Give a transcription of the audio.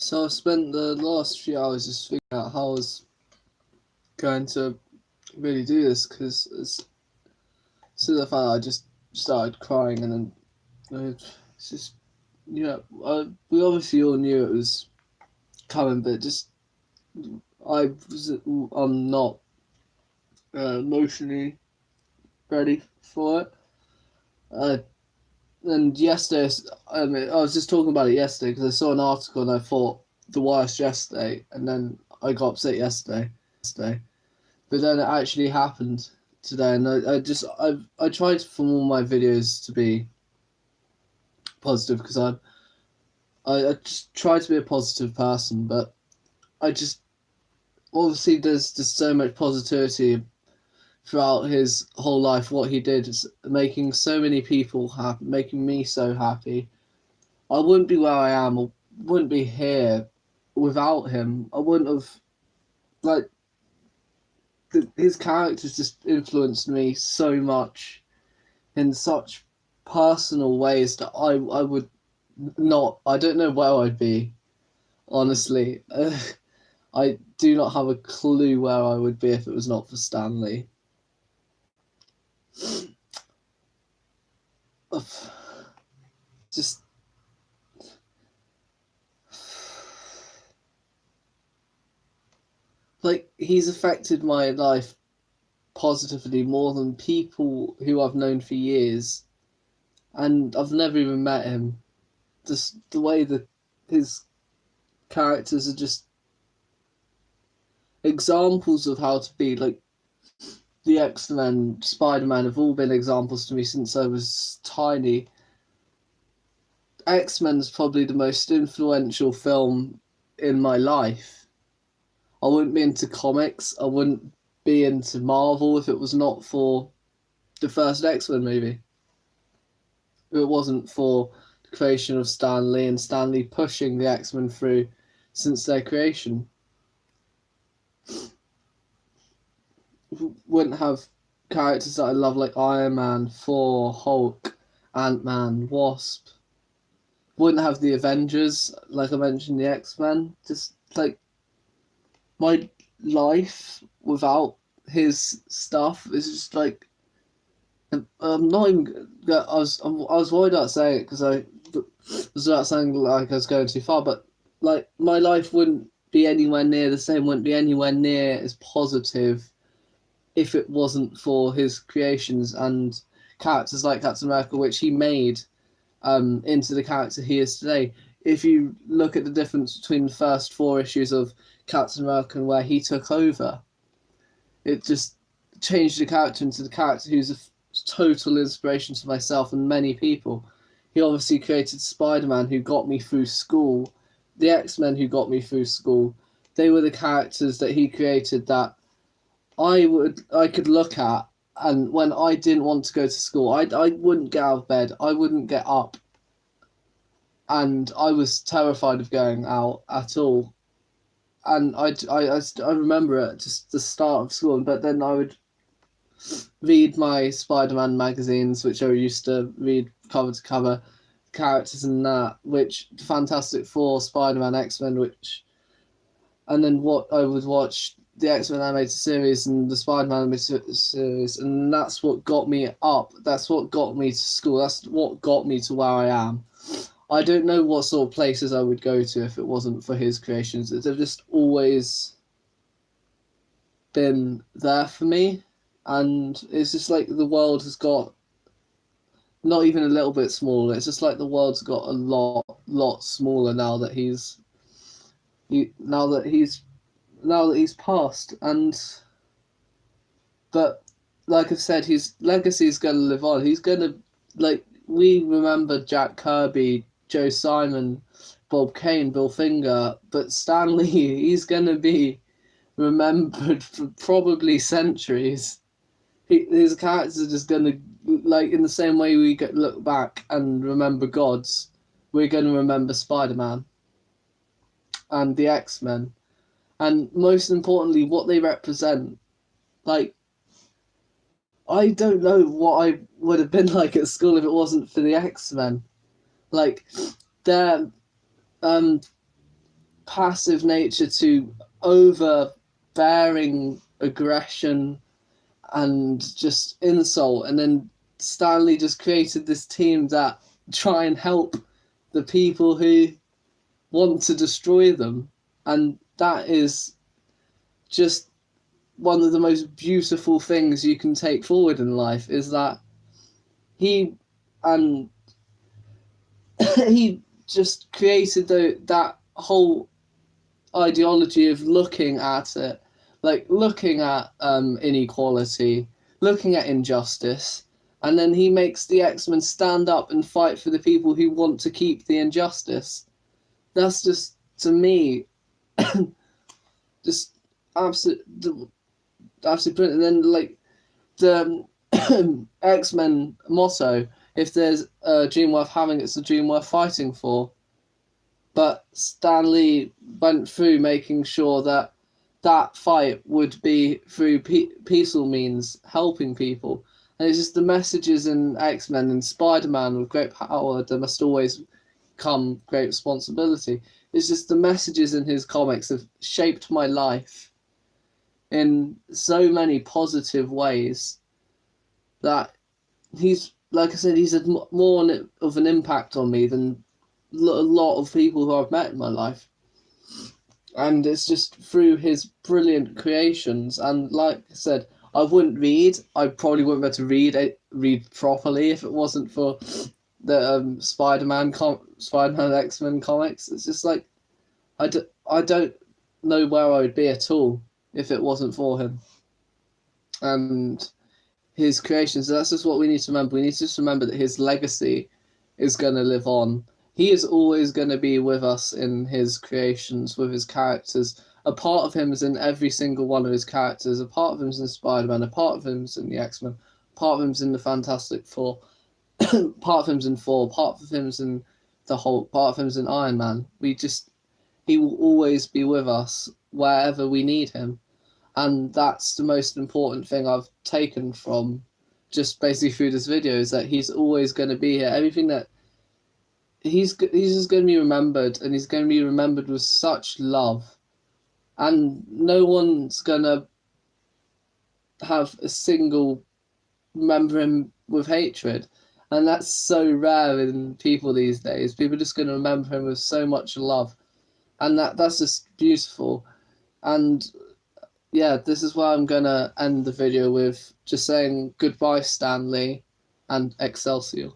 So I spent the last few hours just figuring out how I was going to really do this because as soon as I found out, I just started crying and then it's just we obviously all knew it was coming, but just I'm not emotionally ready for it. Uh, and yesterday, I was just talking about it yesterday because I saw an article and I thought the worst yesterday, and then I got upset yesterday. But then it actually happened today, and I tried for all my videos to be positive because I just try to be a positive person, but I just obviously there's just so much positivity throughout his whole life. What he did is making so many people happy, making me so happy. I wouldn't be where I am, or wouldn't be here without him. I wouldn't have like his characters just influenced me so much in such personal ways that I would not. I don't know where I'd be, honestly. I do not have a clue where I would be if it was not for Stanley. Just like he's affected my life positively more than people who I've known for years, and I've never even met him. Just the way that his characters are just examples of how to be. Like the X-Men, Spider-Man have all been examples to me since I was tiny. X-Men's probably the most influential film in my life. I wouldn't be into comics. I wouldn't be into Marvel if it was not for the first X-Men movie. If it wasn't for the creation of Stan Lee and Stan Lee pushing the X-Men through since their creation. Wouldn't have characters that I love like Iron Man, Thor, Hulk, Ant-Man, Wasp. Wouldn't have the Avengers, like I mentioned, the X-Men. Just like my life without his stuff is just like I'm not even. I was worried about saying it because I was about saying like I was going too far, but like my life wouldn't be anywhere near the same. Wouldn't be anywhere near as positive if it wasn't for his creations and characters like Captain America, which he made into the character he is today. If you look at the difference between the first four issues of Captain America and where he took over, it just changed the character into the character who's a total inspiration to myself and many people. He obviously created Spider-Man, who got me through school, the X-Men, who got me through school. They were the characters that he created that I could look at, and when I didn't want to go to school, I wouldn't get out of bed. I wouldn't get up, and I was terrified of going out at all. And I remember it just the start of school, but then I would read my Spider-Man magazines, which I used to read cover to cover, characters in that, which Fantastic Four, Spider-Man, X-Men, which, and then what I would watch the X-Men animated series and the Spider-Man animated series, and that's what got me up. That's what got me to school. That's what got me to where I am. I don't know what sort of places I would go to if it wasn't for his creations. They've just always been there for me, and it's just like the world has got not even a little bit smaller. It's just like the world's got a lot smaller now that now that he's passed. And but like I've said, his legacy is going to live on. He's going to, like, we remember Jack Kirby, Joe Simon, Bob Kane, Bill Finger, but Stan Lee, he's going to be remembered for probably centuries. His characters are just going to, like, in the same way we look back and remember gods, we're going to remember Spider-Man and the X-Men, and most importantly, what they represent. Like, I don't know what I would have been like at school if it wasn't for the X-Men. Like, they're, um, passive nature to overbearing aggression and just insult, and then Stan Lee just created this team that try and help the people who want to destroy them, and that is just one of the most beautiful things you can take forward in life, is that he and he just created that whole ideology of looking at it, like looking at inequality, looking at injustice, and then he makes the X-Men stand up and fight for the people who want to keep the injustice. That's just, to me, just absolutely brilliant. And then, like, the X-Men motto, if there's a dream worth having, it's a dream worth fighting for. But Stan Lee went through making sure that that fight would be through peaceful means, helping people. And it's just the messages in X-Men and Spider-Man: with great power there must always come great responsibility. It's just the messages in his comics have shaped my life in so many positive ways that he's, like I said, he's had more of an impact on me than a lot of people who I've met in my life. And it's just through his brilliant creations. And like I said, I wouldn't read. I probably wouldn't be able to read properly if it wasn't for the Spider-Man X-Men comics. It's just like, I don't know where I would be at all if it wasn't for him and his creations. That's just what we need to remember. We need to just remember that his legacy is going to live on. He is always going to be with us in his creations, with his characters. A part of him is in every single one of his characters. A part of him is in Spider-Man. A part of him is in the X-Men. A part of him is in the Fantastic Four. Part of him is in Thor. Part of him is in the Hulk. Part of him is in Iron Man. He will always be with us wherever we need him. And that's the most important thing I've taken from just basically through this video, is that he's always going to be here. Everything that he's just going to be remembered, and he's going to be remembered with such love, and no one's going to have a single remember him with hatred. And that's so rare in people these days. People are just going to remember him with so much love, and that's just beautiful. And yeah, this is why I'm going to end the video with just saying goodbye, Stan Lee, and Excelsior.